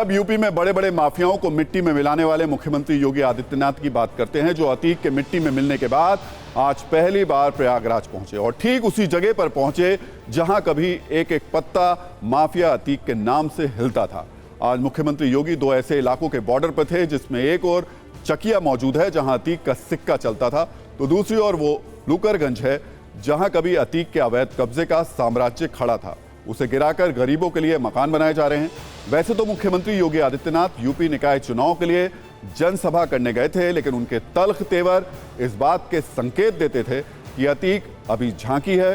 अब यूपी में बड़े बड़े माफियाओं को मिट्टी में मिलाने वाले मुख्यमंत्री योगी आदित्यनाथ की बात करते हैं, जो अतीक के मिट्टी में मिलने के बाद आज पहली बार प्रयागराज पहुंचे और ठीक उसी जगह पर पहुंचे जहां कभी एक एक पत्ता माफिया अतीक के नाम से हिलता था। आज मुख्यमंत्री योगी दो ऐसे इलाकों के बॉर्डर पर थे जिसमें एक और चकिया मौजूद है जहां अतीक का सिक्का चलता था, तो दूसरी ओर वो लूकरगंज है जहां कभी अतीक के अवैध कब्जे का साम्राज्य खड़ा था। उसे गिराकर गरीबों के लिए मकान बनाए जा रहे हैं। वैसे तो मुख्यमंत्री योगी आदित्यनाथ यूपी निकाय चुनाव के लिए जनसभा करने गए थे, लेकिन उनके तल्ख तेवर इस बात के संकेत देते थे कि अतीक अभी झांकी है,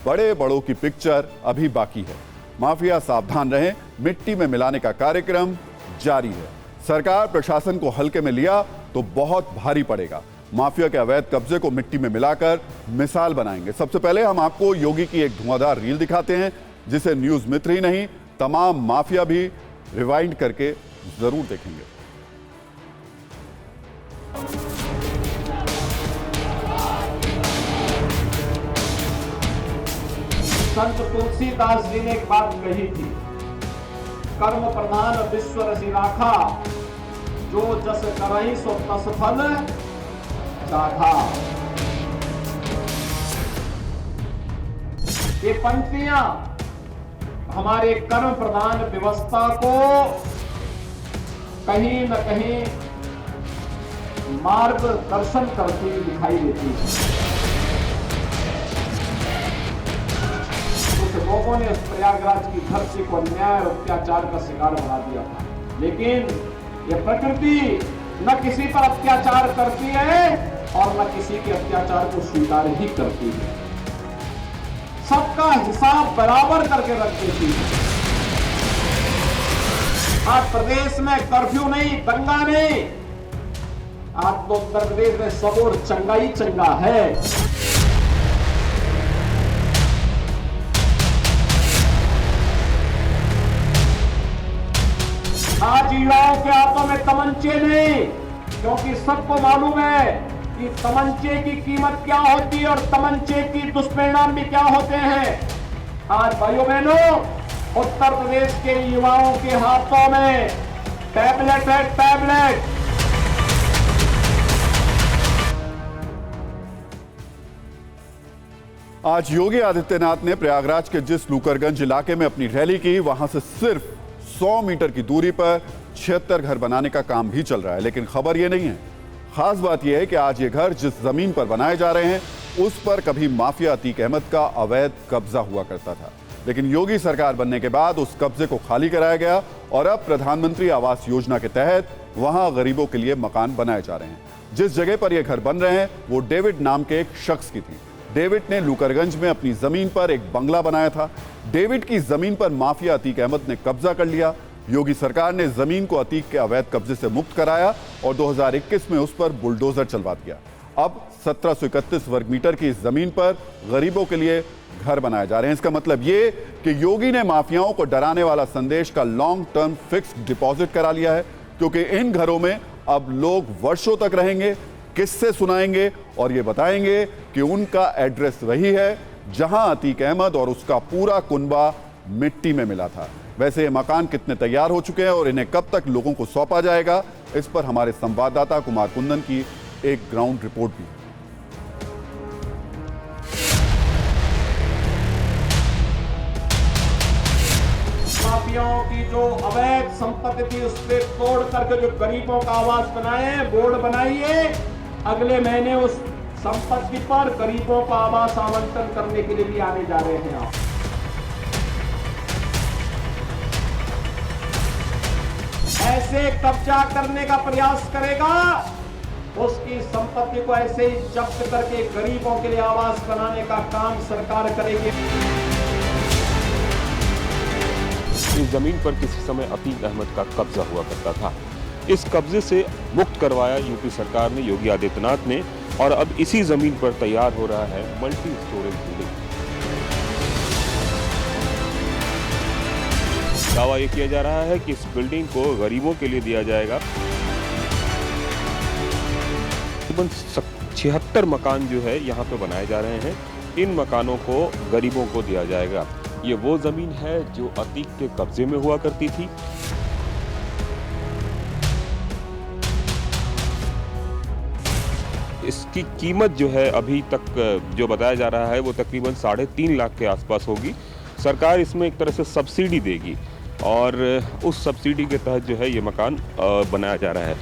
बड़े बड़ों की पिक्चर अभी बाकी है। माफिया सावधान रहें, मिट्टी में मिलाने का कार्यक्रम जारी है। सरकार प्रशासन को हल्के में लिया तो बहुत भारी पड़ेगा। माफिया के अवैध कब्जे को मिट्टी में मिलाकर मिसाल बनाएंगे। सबसे पहले हम आपको योगी की एक धुआंधार रील दिखाते हैं जिसे न्यूज मित्र ही नहीं तमाम माफिया भी रिवाइंड करके जरूर देखेंगे। संत तुलसीदास जी ने एक बात कही थी, कर्म प्रधान विश्व रसी राखा, जो जस करहि सो तस फल चाखा। ये पंक्तियां हमारे कर्म प्रधान व्यवस्था को कहीं न कहीं मार्गदर्शन करती दिखाई देती है। कुछ लोगों ने प्रयागराज की धरती को अन्याय और अत्याचार का शिकार बना दिया था, लेकिन यह प्रकृति न किसी पर अत्याचार करती है और न किसी के अत्याचार को स्वीकार ही करती है। सबका हिसाब बराबर करके रख देती है। आज प्रदेश में कर्फ्यू नहीं, दंगा नहीं, आज तो उत्तर प्रदेश में सब और चंगा ही चंगा है। आज युवाओं के हाथों में तमंचे नहीं, क्योंकि सबको मालूम है कि तमंचे की कीमत क्या होती है और तमंचे की दुष्परिणाम भी क्या होते हैं। आज भाइयों बहनों, उत्तर प्रदेश के युवाओं के हाथों में टैबलेट है, टैबलेट। आज योगी आदित्यनाथ ने प्रयागराज के जिस लूकरगंज इलाके में अपनी रैली की, वहां से सिर्फ 100 मीटर की दूरी पर 76 घर बनाने का काम भी चल रहा है। लेकिन खबर यह नहीं है, खास बात यह है कि आज ये घर जिस जमीन पर बनाए जा रहे हैं उस पर कभी माफिया अतीक अहमद का अवैध कब्जा हुआ करता था, लेकिन योगी सरकार बनने के बाद उस कब्जे को खाली कराया गया और अब प्रधानमंत्री आवास योजना के तहत वहां गरीबों के लिए मकान बनाए जा रहे हैं। जिस जगह पर यह घर बन रहे हैं वो डेविड नाम के एक शख्स की थी। डेविड ने लूकरगंज में अपनी जमीन पर एक बंगला बनाया था। डेविड की जमीन पर माफिया अतीक अहमद ने कब्जा कर लिया। योगी सरकार ने जमीन को अतीक के अवैध कब्जे से मुक्त कराया और 2021 में उस पर बुलडोजर चलवा दिया। अब 1731 वर्ग मीटर की इस जमीन पर गरीबों के लिए घर बनाए जा रहे हैं। इसका मतलब ये कि योगी ने माफियाओं को डराने वाला संदेश का लॉन्ग टर्म फिक्स्ड डिपॉजिट करा लिया है, क्योंकि इन घरों में अब लोग वर्षों तक रहेंगे, किस्से सुनाएंगे और ये बताएंगे कि उनका एड्रेस वही है जहां अतीक अहमद और उसका पूरा कुनबा मिट्टी में मिला था। वैसे ये मकान कितने तैयार हो चुके हैं और इन्हें कब तक लोगों को सौंपा जाएगा, इस पर हमारे संवाददाता कुमार कुंदन की एक ग्राउंड रिपोर्ट भी। माफियाओं की जो अवैध संपत्ति थी उससे तोड़ करके जो गरीबों का आवास बनाए, बोर्ड बनाइए, अगले महीने उस संपत्ति पर गरीबों का आवास आवंटन करने के लिए भी आने जा रहे हैं। आप ऐसे कब्जा करने का प्रयास करेगा, उसकी संपत्ति को ऐसे ही जब्त करके गरीबों के लिए आवास बनाने का काम सरकार करेगी। इस जमीन पर किसी समय अतीक अहमद का कब्जा हुआ करता था। इस कब्जे से मुक्त करवाया यूपी सरकार ने, योगी आदित्यनाथ ने, और अब इसी जमीन पर तैयार हो रहा है मल्टी स्टोरेज बिल्डिंग। दावा यह किया जा रहा है कि इस बिल्डिंग को गरीबों के लिए दिया जाएगा। तकरीबन 76 मकान जो है यहाँ पे बनाए जा रहे हैं। इन मकानों को गरीबों को दिया जाएगा। ये वो जमीन है जो अतीक के कब्जे में हुआ करती थी। इसकी कीमत जो है अभी तक जो बताया जा रहा है वो तकरीबन 3.5 लाख के आसपास होगी। सरकार इसमें एक तरह से सब्सिडी देगी और उस सब्सिडी के तहत जो है ये मकान बनाया जा रहा है।